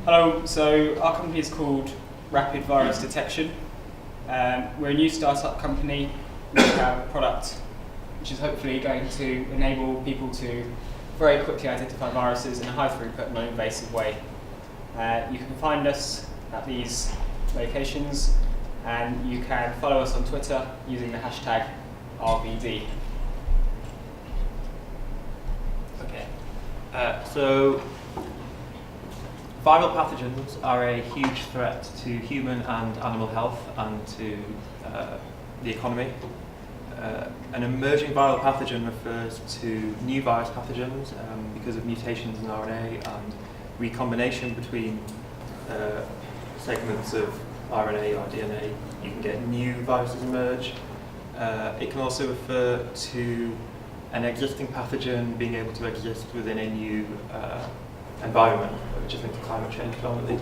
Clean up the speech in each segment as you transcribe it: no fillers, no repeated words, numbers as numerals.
Hello, so our company is called Rapid Virus Detection. We're a new startup company. We have a product which is hopefully going to enable people to very quickly identify viruses in a high throughput, non-invasive way. You can find us at these locations, and you can follow us on Twitter using the hashtag RVD. Okay, so viral pathogens are a huge threat to human and animal health and to the economy. An emerging viral pathogen refers to new virus pathogens because of mutations in RNA and recombination between segments of RNA or DNA. You can get new viruses emerge. It can also refer to an existing pathogen being able to exist within a new environment, which is linked to climate change predominantly.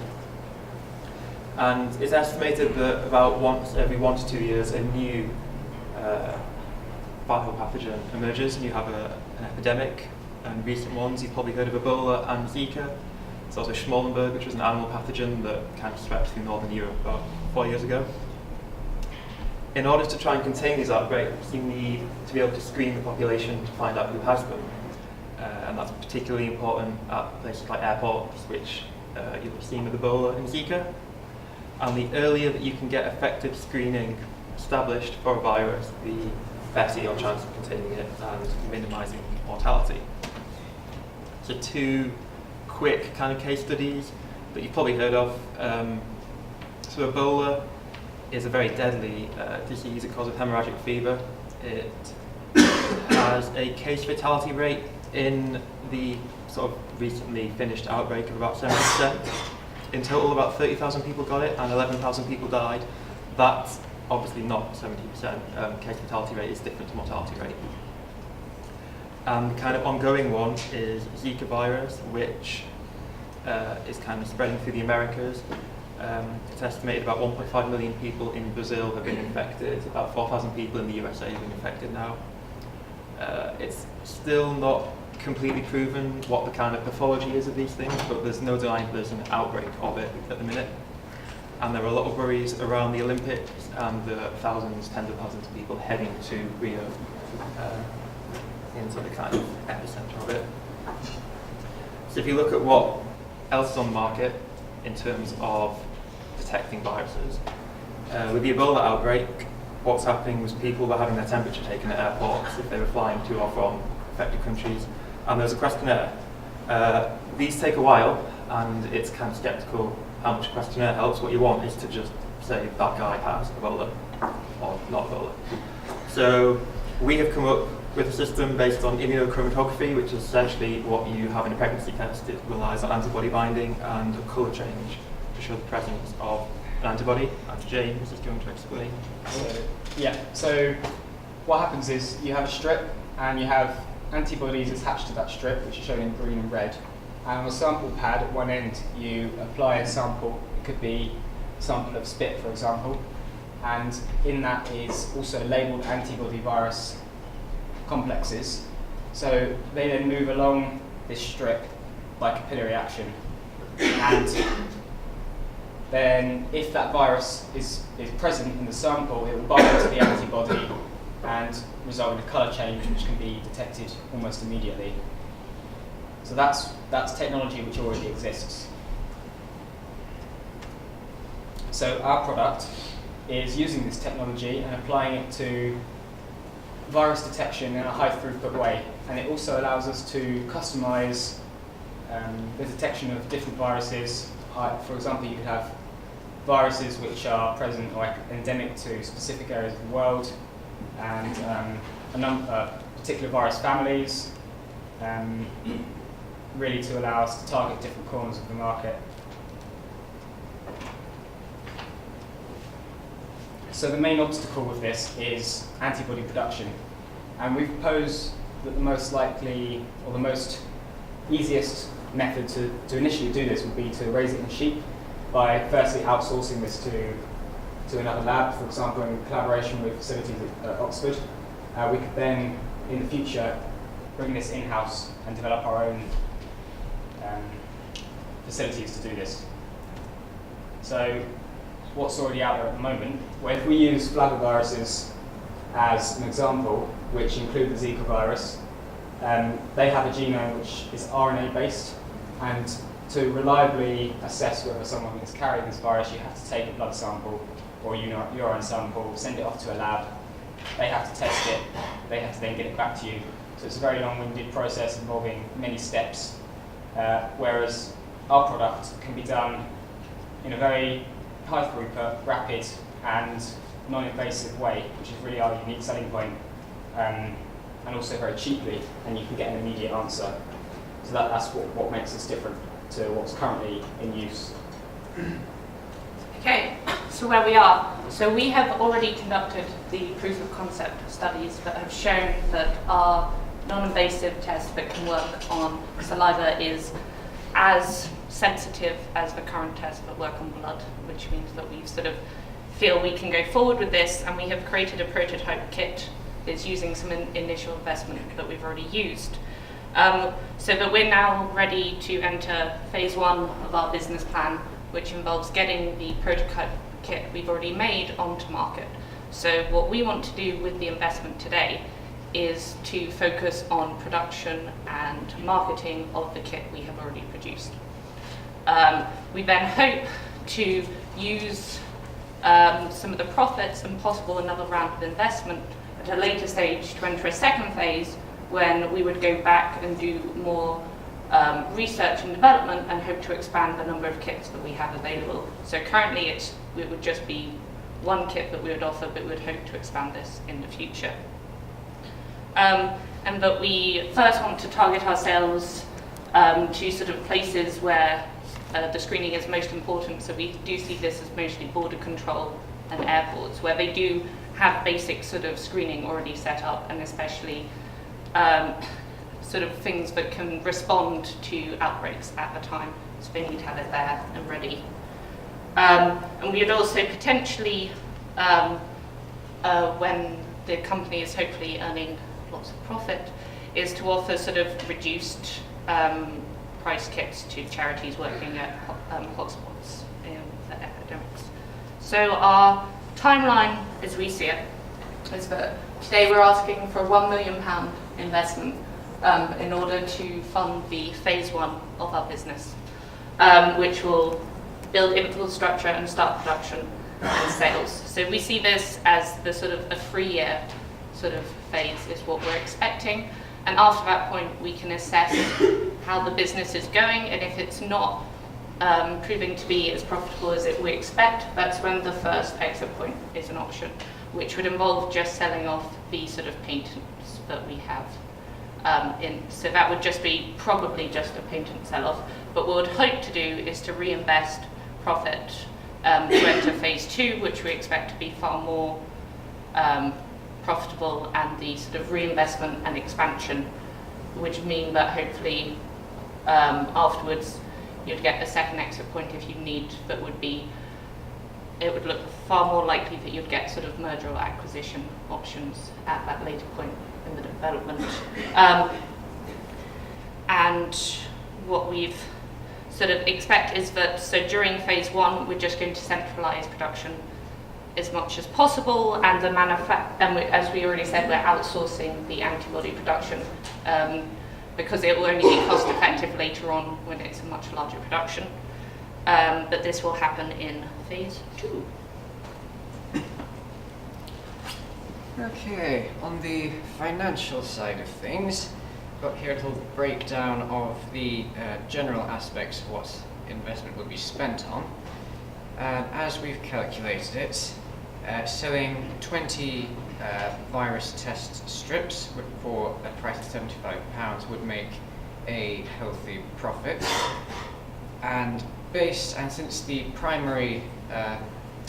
And it's estimated that about once every 1 to 2 years a new viral pathogen emerges, and you have an epidemic. And recent ones, you've probably heard of Ebola and Zika. There's also Schmallenberg, which was an animal pathogen that kind of swept through northern Europe about 4 years ago. In order to try and contain these outbreaks, you need to be able to screen the population to find out who has them. And that's particularly important at places like airports, which you'll have seen with Ebola and Zika. And the earlier that you can get effective screening established for a virus, the better your chance of containing it and minimizing mortality. So 2 quick kind of case studies that you've probably heard of. So Ebola is a very deadly disease. It causes hemorrhagic fever. It has a case fatality rate in the sort of recently finished outbreak of about 70%. In total, about 30,000 people got it and 11,000 people died. That's obviously not 70%. Case fatality rate is different to mortality rate. And the kind of ongoing one is Zika virus, which is kind of spreading through the Americas. It's estimated about 1.5 million people in Brazil have been infected. About 4,000 people in the USA have been infected now. It's still not completely proven what the kind of pathology is of these things, but there's no denying there's an outbreak of it at the minute. And there are a lot of worries around the Olympics and the thousands, tens of thousands of people heading to Rio into the kind of epicenter of it. So if you look at what else is on the market in terms of detecting viruses, with the Ebola outbreak, what's happening was people were having their temperature taken at airports if they were flying to or from affected countries, and there's a questionnaire. These take a while, and it's kind of skeptical how much a questionnaire helps. What you want is to just say that guy has Ebola or not Ebola. So we have come up with a system based on immunochromatography, which is essentially what you have in a pregnancy test. It relies on antibody binding and a colour change to show the presence of an antibody. And James is going to explain. So what happens is you have a strip and you have antibodies attached to that strip, which are shown in green and red. And on a sample pad at one end, you apply a sample. It could be a sample of spit, for example. And in that is also labelled antibody virus complexes. So they then move along this strip by capillary action. And then if that virus is present in the sample, it will bind to the antibody and result in a colour change, which can be detected almost immediately. So that's technology which already exists. So our product is using this technology and applying it to virus detection in a high throughput way. And it also allows us to customize the detection of different viruses. For example, you could have viruses which are present or endemic to specific areas of the world, and particular virus families, really to allow us to target different corners of the market. So the main obstacle with this is antibody production. And we've proposed that the most likely, or the most easiest method to initially do this would be to raise it in sheep by firstly outsourcing this to another lab, for example, in collaboration with facilities at Oxford. We could then, in the future, bring this in-house and develop our own facilities to do this. So what's already out there at the moment, well, if we use flaviviruses as an example, which include the Zika virus, they have a genome which is RNA based, and to reliably assess whether someone is carrying this virus, you have to take a blood sample or a urine sample, send it off to a lab, they have to test it, they have to then get it back to you. So it's a very long-winded process involving many steps, whereas our product can be done in a very high throughput, rapid and non-invasive way, which is really our unique selling point, and also very cheaply, and you can get an immediate answer. So that's what makes us different to what's currently in use. Okay, so where we are. So we have already conducted the proof of concept studies that have shown that our non-invasive test that can work on saliva is as sensitive as the current tests that work on blood, which means that we sort of feel we can go forward with this, and we have created a prototype kit that's using some initial investment that we've already used. So that we're now ready to enter phase 1 of our business plan, which involves getting the prototype kit we've already made onto market. So what we want to do with the investment today is to focus on production and marketing of the kit we have already produced. We then hope to use some of the profits and possible another round of investment at a later stage to enter a second phase, when we would go back and do more research and development and hope to expand the number of kits that we have available. So currently it would just be one kit that we would offer, but we would hope to expand this in the future. And that we first want to target our sales to sort of places where the screening is most important. So we do see this as mostly border control and airports, where they do have basic sort of screening already set up, and especially sort of things that can respond to outbreaks at the time. So they need to have it there and ready. And we would also potentially, when the company is hopefully earning lots of profit, is to offer sort of reduced price kits to charities working at hotspots for epidemics. So our timeline, as we see it, is that today we're asking for a £1 million investment in order to fund the phase 1 of our business, which will build infrastructure and start production and sales. So we see this as the sort of a 3-year sort of phase is what we're expecting. And after that point, we can assess how the business is going, and if it's not proving to be as profitable as we expect, that's when the first exit point is an option, which would involve just selling off the sort of patents that we have so that would just be probably just a patent sell-off. But what we'd hope to do is to reinvest profit to enter phase 2, which we expect to be far more profitable, and the sort of reinvestment and expansion would mean that hopefully afterwards you'd get a second exit point if you need, that would be, it would look far more likely that you'd get sort of merger or acquisition options at that later point in the development. And what we've sort of expect is that, so during phase 1, we're just going to centralize production as much as possible, and the as we already said, we're outsourcing the antibody production because it will only be cost effective later on when it's a much larger production. But this will happen in phase 2. Okay, on the financial side of things, got here a little breakdown of the general aspects of what investment would be spent on. As we've calculated it, selling 20 virus test strips for a price of £75 would make a healthy profit. And since the primary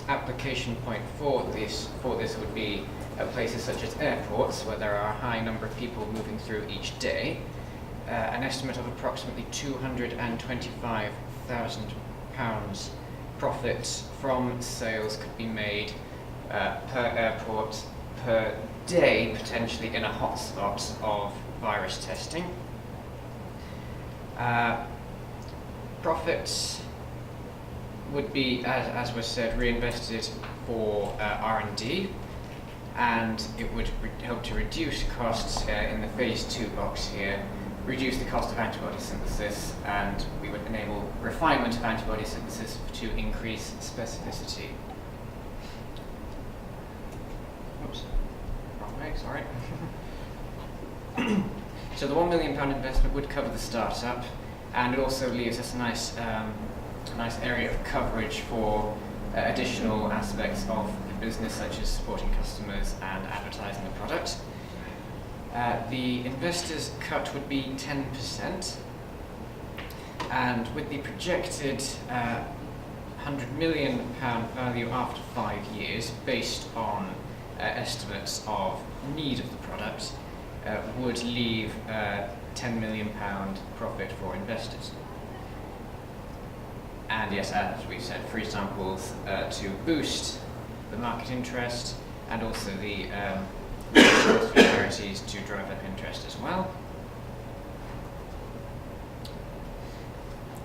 application point for this would be at places such as airports, where there are a high number of people moving through each day, an estimate of approximately £225,000 profit from sales could be made per airport per day, potentially in a hotspot of virus testing. profits would be, as was said, reinvested for R&D, and it would help to reduce costs in the phase 2 box here, reduce the cost of antibody synthesis, and we would enable refinement of antibody synthesis to increase specificity. Oops, wrong way, sorry. So the £1 million investment would cover the startup, and it also leaves us a nice area of coverage for additional aspects of the business, such as supporting customers and advertising the product. The investors' cut would be 10%, and with the projected £100 million value after 5 years, based on estimates of need of the product, would leave £10 million profit for investors. And yes, as we said, free samples to boost the market interest, and also the charities to drive up interest as well.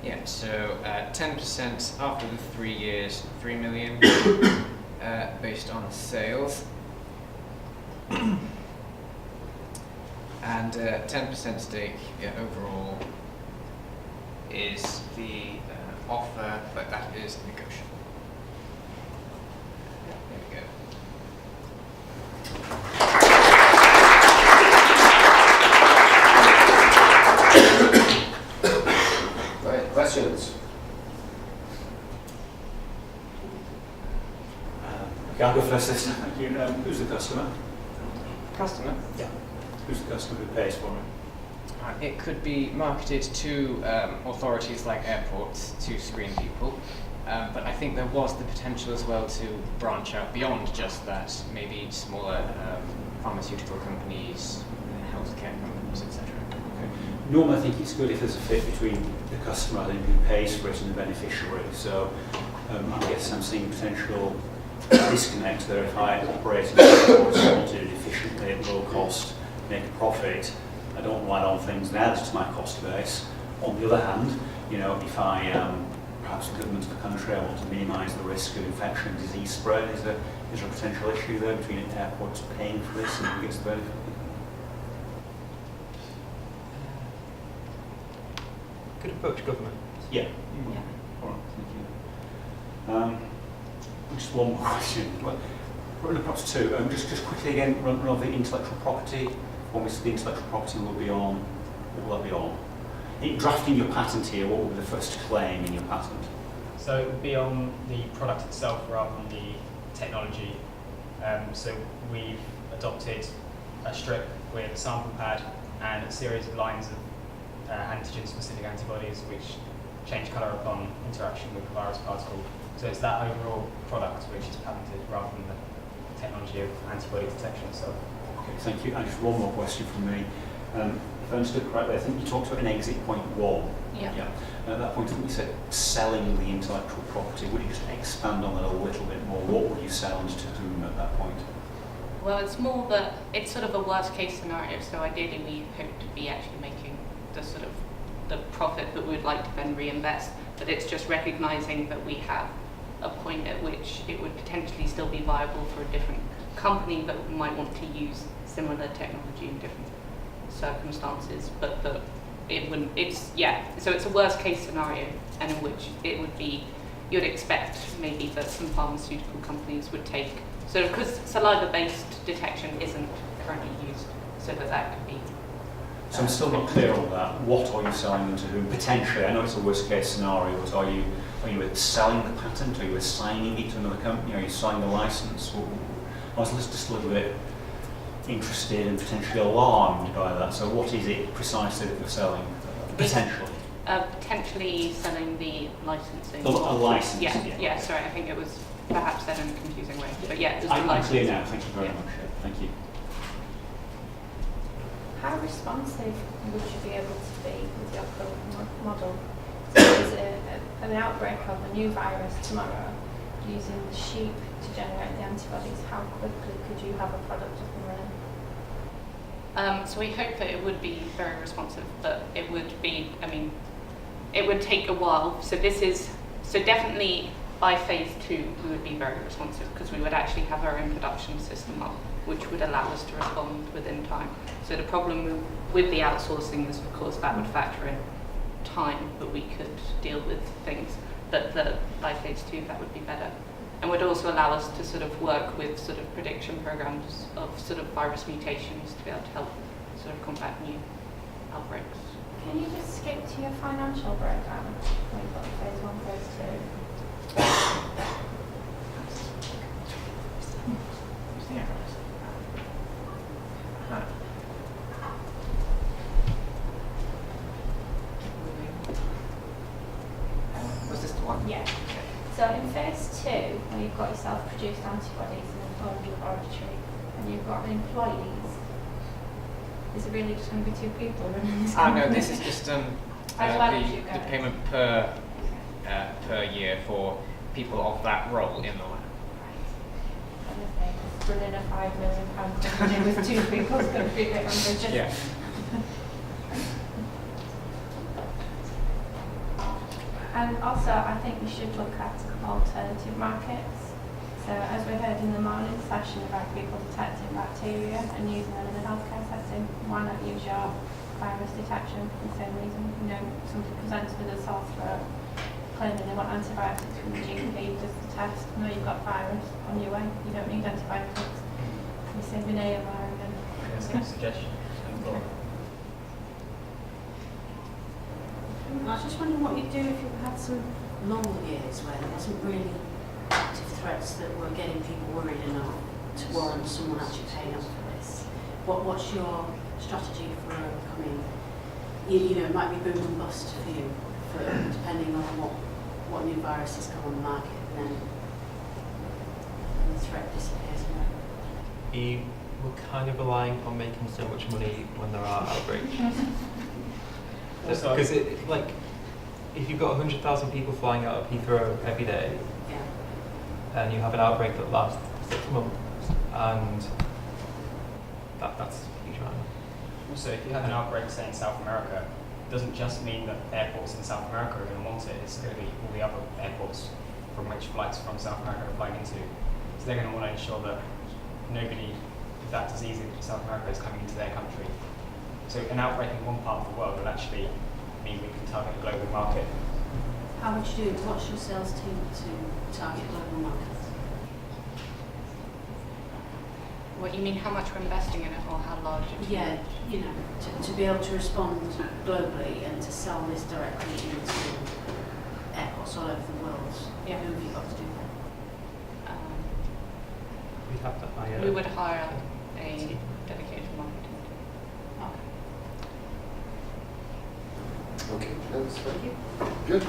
Yeah, so 10% after the 3 years, 3 million, based on sales. And 10% stake overall is the offer, but that is negotiable. There we go. Right, questions? Okay, I'll go first this time. Thank you. Who's the customer? Customer. Yeah. Who's the customer who pays for it? It could be marketed to authorities like airports to screen people, but I think there was the potential as well to branch out beyond just that, maybe smaller pharmaceutical companies, healthcare companies, etc. Okay. Normally I think it's good if there's a fit between the customer who pays for it and the beneficiary. So I guess I'm seeing potential disconnect there. If I operate in airports and want to do it efficiently at low cost, make a profit, I don't want to add on things and add to my cost base. On the other hand, you know, if I perhaps the government of the country, I want to minimise the risk of infection and disease spread. Is there a potential issue there between airports paying for this and who gets the benefit? Could approach government. Yeah. Yeah. All right, thank you. Just one more question. Well, perhaps two. Just quickly again, run over the intellectual property. Obviously, the intellectual property will be on. What will that be on? In drafting your patent here, what will be the first claim in your patent? So it would be on the product itself rather than the technology. So we've adopted a strip with a sample pad and a series of lines of antigen-specific antibodies which change colour upon interaction with the virus particle. So it's that overall product which is patented rather than the technology of antibody detection itself. Okay, thank you. And just one more question from me. If I understood correctly, I think you talked about an exit point 1. Yeah. At that point, I think you said selling the intellectual property. Would you just expand on that a little bit more? What would you sell and to whom at that point? Well, it's more that it's sort of a worst case scenario. So ideally, we hope to be actually making the sort of the profit that we would like to then reinvest. But it's just recognising that we have a point at which it would potentially still be viable for a different company that might want to use similar technology in different circumstances, but that it wouldn't. So it's a worst case scenario, and in which it would be, you'd expect maybe that some pharmaceutical companies would take. So because saliva-based detection isn't currently used, so that could be. So I'm still not clear on that. What are you selling and to whom? Potentially, I know it's a worst case scenario, but are you selling the patent? Are you assigning it to another company? Are you signing the license? I was just a little bit interested and potentially alarmed by that. So what is it precisely that you're selling? Potentially? Potentially selling the licensing. A license? Yeah, sorry, I think it was perhaps said in a confusing way. But yeah, it's the I'm license. clear now, thank you very Yeah. much. Thank you. How responsive would you be able to be with your current model? So there's an outbreak of a new virus tomorrow, using the sheep to generate the antibodies. How quickly could you have a product up and running? So we hope that it would be very responsive, but it would be, it would take a while. So definitely by phase 2 we would be very responsive because we would actually have our own production system up, which would allow us to respond within time. So the problem with the outsourcing is, of course, that would factor in time that we could deal with things. But by phase 2 that would be better, and would also allow us to sort of work with sort of prediction programs of sort of virus mutations to be able to help sort of combat new outbreaks. Can you just skip to your financial breakdown? We've got phase 1, phase 2. Was this the one? Yeah. So in phase 2, when you've got your self-produced antibodies in a own laboratory and you've got employees, is it really just going to be 2 people running this No, company? this is just As well as you the guys. payment per year for people of that role in the lab. Running a £5 million company with 2 people is going to be a bit ambitious. Yeah. And also, I think we should look at alternative markets. So, as we heard in the morning session about people detecting bacteria and using them in a healthcare setting, why not use your virus detection for the same reason? You know, somebody presents with a sore throat, claiming they want antibiotics from the GP, just the test, no, you've got virus on your way, you don't need antibiotics. You're saving AMR and There's some suggestion. I was just wondering what you'd do if you had some long years where there wasn't really active threats that were getting people worried enough to warrant someone actually paying up for this. What's your strategy for overcoming? You know, it might be boom and bust for you, depending on what new viruses come on the market, and then the threat disappears. We're kind of relying on making so much money when there are outbreaks. Because if you've got 100,000 people flying out of Heathrow every day, Yeah. and you have an outbreak that lasts 6 months, and that's a huge amount. Also, if you have an outbreak, say in South America, it doesn't just mean that airports in South America are going to want it, it's going to be all the other airports from which flights from South America are flying into. So they're going to want to ensure that nobody with that disease in South America is coming into their country. So an outbreak in one part of the world will actually mean we can target a global market. How would you do? What's your sales team to target global markets? What you mean, how much we're investing in it, or how large it is? Yeah, you know, to be able to respond globally and to sell this directly into airports all over the world. Yeah. Who have you got to do that? We'd have to hire. We would hire a dedicated marketing team. Okay. Okay, that's fine. Good.